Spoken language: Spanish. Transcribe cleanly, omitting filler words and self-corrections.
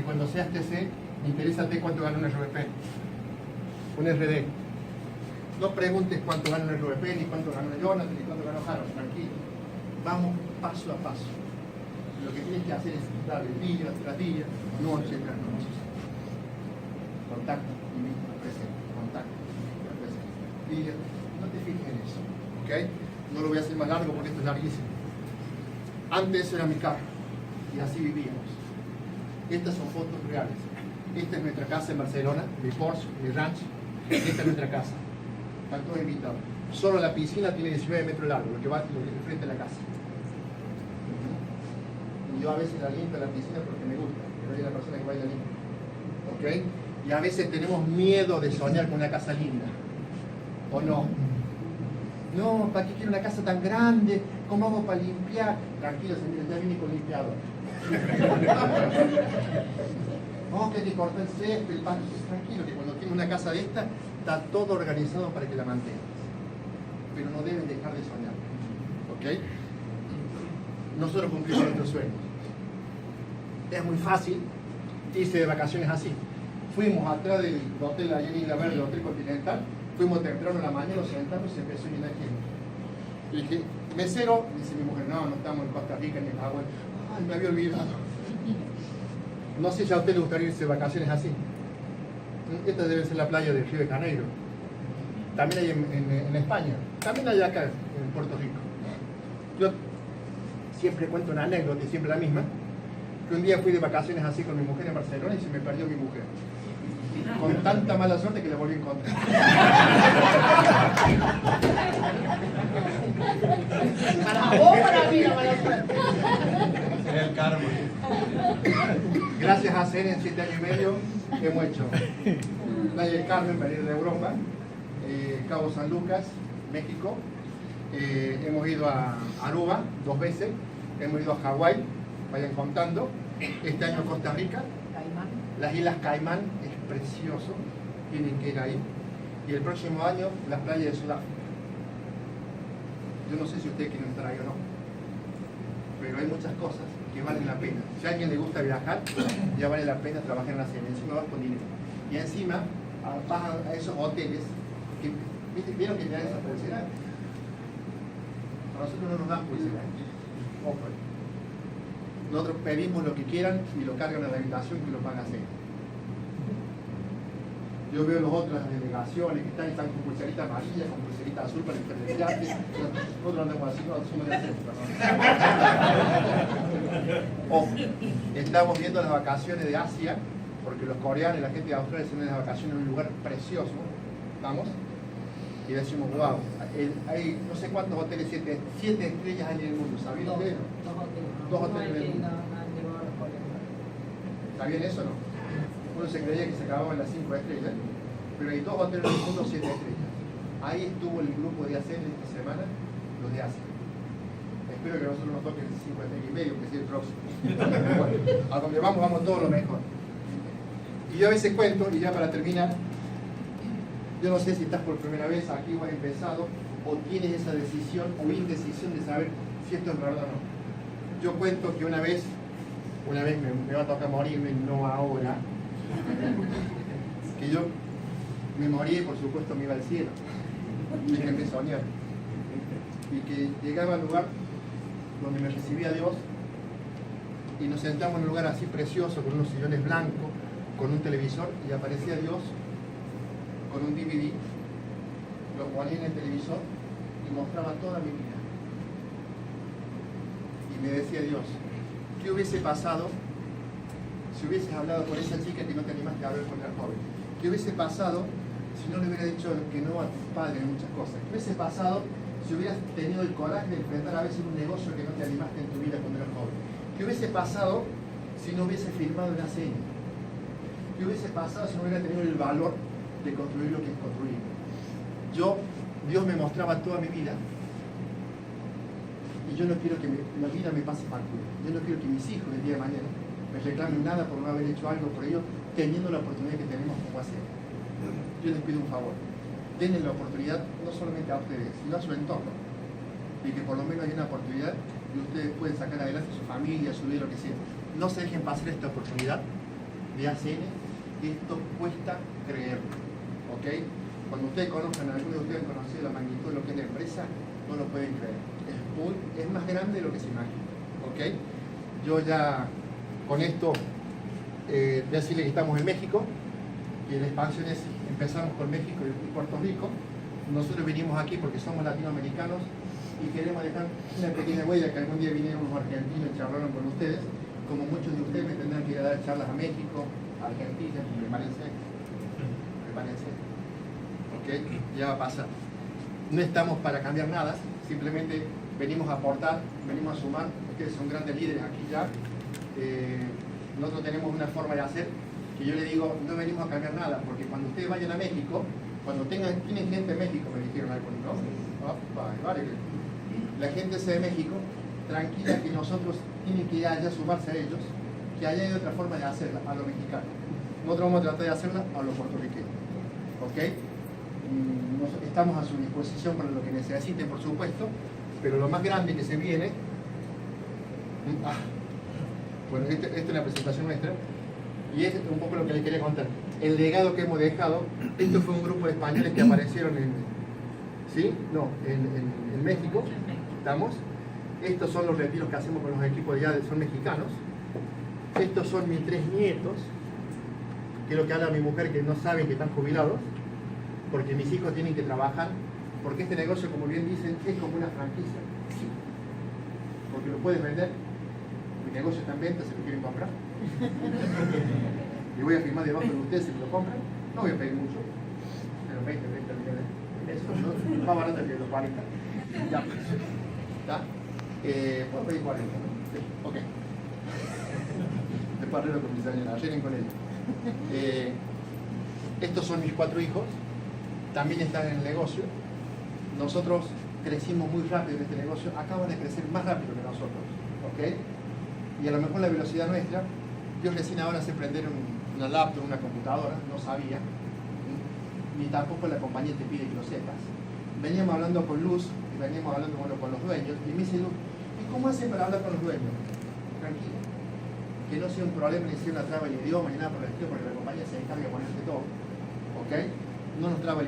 cuando seas TC, interésate cuánto gana un RVP, un RD. No preguntes cuánto gana un RVP, ni cuánto gana Jonathan, ni cuánto gana Harold, tranquilo. Vamos paso a paso. Lo que tienes que hacer es darle día tras día, noche tras noche. Contacto y presente, contacto y presente. Día, no te fijes en eso, ¿ok? No lo voy a hacer más largo porque esto es larguísimo. Antes era mi carro y así vivíamos. Estas son fotos reales. Esta es nuestra casa en Barcelona, mi Porsche, mi ranch. Esta es nuestra casa. Están todos invitados. Solo la piscina tiene 19 metros largo, lo que va frente a la casa. Y yo a veces la limpio la piscina porque me gusta, pero hay una persona que va y la limpia. ¿Ok? Y a veces tenemos miedo de soñar con una casa linda. ¿O no? No, ¿para qué quiero una casa tan grande? ¿Cómo hago para limpiar? Tranquilo, señores, ya vine con limpiador. No, que te corta el césped, el pasto. Tranquilo, que cuando tienes una casa de esta, está todo organizado para que la mantengas. Pero no deben dejar de soñar. ¿Ok? Nosotros cumplimos nuestros sueños. Es muy fácil irse de vacaciones así. Fuimos atrás del hotel allá en Isla Verde, el Hotel Continental. Fuimos temprano en la mañana, nos sentamos y se empezó a llenar de gente. Y dije, mesero, dice mi mujer, no estamos en Costa Rica ni en Hawái. Ay, me había olvidado. No sé si a usted le gustaría irse de vacaciones así. Esta debe ser la playa de Río de Janeiro. También hay en España. También hay acá en Puerto Rico. Yo siempre cuento una anécdota y siempre la misma. Que un día fui de vacaciones así con mi mujer en Barcelona y se me perdió mi mujer. Con tanta mala suerte que la volví a encontrar. Para vos, para mí la mala suerte. Sería el karma. Gracias a CEN en 7 años y medio hemos hecho Playa del Carmen, para ir de Europa, Cabo San Lucas, México, hemos ido a Aruba 2 veces, hemos ido a Hawái, vayan contando, este año a Costa Rica, las Islas Caimán, es precioso, tienen que ir ahí, y el próximo año las playas de Sudáfrica. Yo no sé si ustedes quieren estar ahí o no, pero hay muchas cosas que valen la pena. Si a alguien le gusta viajar, ya vale la pena trabajar en la CEN, encima vas con dinero. Y encima vas a esos hoteles que, ¿vieron que te dan esa pulsera? A nosotros no nos dan pulsera. Ojo. Nosotros pedimos lo que quieran y lo cargan a la habitación que lo van a hacer. Yo veo las otras delegaciones que están con pulserita amarilla, con pulserita azul para el yate. Nosotros andamos así, no somos de hacer, Ojo, estamos viendo las vacaciones de Asia, porque los coreanos y la gente de Australia se ven las vacaciones en un lugar precioso. ¿Estamos? Y decimos, wow, hay no sé cuántos hoteles, 7 estrellas hay en el mundo, ¿sabían ustedes? 2 hoteles en el mundo. ¿Sabían eso o no? Uno se creía que se acababan las 5 estrellas, pero hay 2 hoteles en el mundo, 7 estrellas. Ahí estuvo el grupo de ASEAN esta semana, los de Asia. Espero que nosotros nos toquen 5 estrellas y medio, que sea el próximo. Bueno, a donde vamos todo lo mejor. Y yo a veces cuento, y ya para terminar, yo no sé si estás por primera vez aquí o has empezado, o tienes esa decisión o indecisión de saber si esto es verdad o no. Yo cuento que una vez me va a tocar morirme, no ahora, que yo me morí y por supuesto me iba al cielo, y que me soñar, y que llegaba al lugar donde me recibía Dios, y nos sentamos en un lugar así precioso, con unos sillones blancos, con un televisor, y aparecía Dios con un DVD, lo ponía en el televisor y mostraba toda mi vida. Y me decía Dios, ¿qué hubiese pasado si hubieses hablado con esa chica que no te animaste a hablar con el joven? ¿Qué hubiese pasado si no le hubiera dicho que no a tus padres en muchas cosas? ¿Qué hubiese pasado si hubieras tenido el coraje de enfrentar a veces un negocio que no te animaste en tu vida cuando eras joven? ¿Qué hubiese pasado si no hubiese firmado una serie? ¿Qué hubiese pasado si no hubiera tenido el valor de construir lo que es construir? Dios me mostraba toda mi vida, y yo no quiero que la vida me pase factura. Yo no quiero que mis hijos el día de mañana me reclamen nada por no haber hecho algo por ellos, teniendo la oportunidad que tenemos como hacer. Yo les pido un favor, denle la oportunidad no solamente a ustedes, sino a su entorno, y que por lo menos haya una oportunidad y ustedes pueden sacar adelante su familia, su vida, lo que sea. No se dejen pasar esta oportunidad de ACN, esto cuesta creerlo, ¿ok? Cuando ustedes conozcan, algunos de ustedes han conocido la magnitud de lo que es la empresa, no lo pueden creer. Es más grande de lo que se imagina, ¿ok? Yo ya con esto decirle que estamos en México, y la expansión es, empezamos con México y Puerto Rico. Nosotros vinimos aquí porque somos latinoamericanos y queremos dejar una pequeña huella, que algún día vinieron unos argentinos y charlaron con ustedes, como muchos de ustedes me tendrán que ir a dar charlas a México, a Argentina, prepárense, ¿ok? Ya va a pasar. No estamos para cambiar nada, simplemente venimos a aportar, venimos a sumar. Ustedes son grandes líderes aquí ya. Nosotros tenemos una forma de hacer que yo le digo, no venimos a cambiar nada, porque cuando ustedes vayan a México, cuando tienen gente en México, me dijeron algo, ¿no? Vale. La gente de México, tranquila, que nosotros tienen que ir allá a sumarse a ellos, que allá hay otra forma de hacerla, a lo mexicano. Nosotros vamos a tratar de hacerla a lo puertorriqueño, ¿ok? Estamos a su disposición para lo que necesiten, por supuesto, pero lo más grande que se viene... Bueno, esta es la presentación nuestra, y es un poco lo que les quería contar. El legado que hemos dejado, esto fue un grupo de españoles que aparecieron en... ¿Sí? No, en México, ¿estamos? Estos son los retiros que hacemos con los equipos ya son mexicanos. Estos son mis 3 nietos, que es lo que habla mi mujer, que no saben que están jubilados, porque mis hijos tienen que trabajar, porque este negocio, como bien dicen, es como una franquicia. Porque lo puedes vender, mi negocio está en venta, si lo quieren comprar. Y voy a firmar debajo de ustedes si me lo compran. No voy a pedir mucho, pero 20 millones. Eso no, más barato que los 40. Ya, ¿está? Puedo pedir 40, ¿no? Sí, ok. Después arreglo con mi señora, arreglen con ella. Estos son mis 4 hijos, también están en el negocio. Nosotros crecimos muy rápido en este negocio, acaban de crecer más rápido que nosotros, ¿ok? Y a lo mejor la velocidad nuestra, yo recién ahora sé prender una laptop, una computadora, no sabía, ni tampoco la compañía te pide que lo sepas. Veníamos hablando con Luz, y veníamos hablando con los dueños, y me dice Luz, ¿y cómo hacen para hablar con los dueños? Tranquilo, que no sea un problema ni sea una traba el idioma ni nada por el estilo, porque la compañía se encarga de ponerte todo, ¿ok? No nos traba el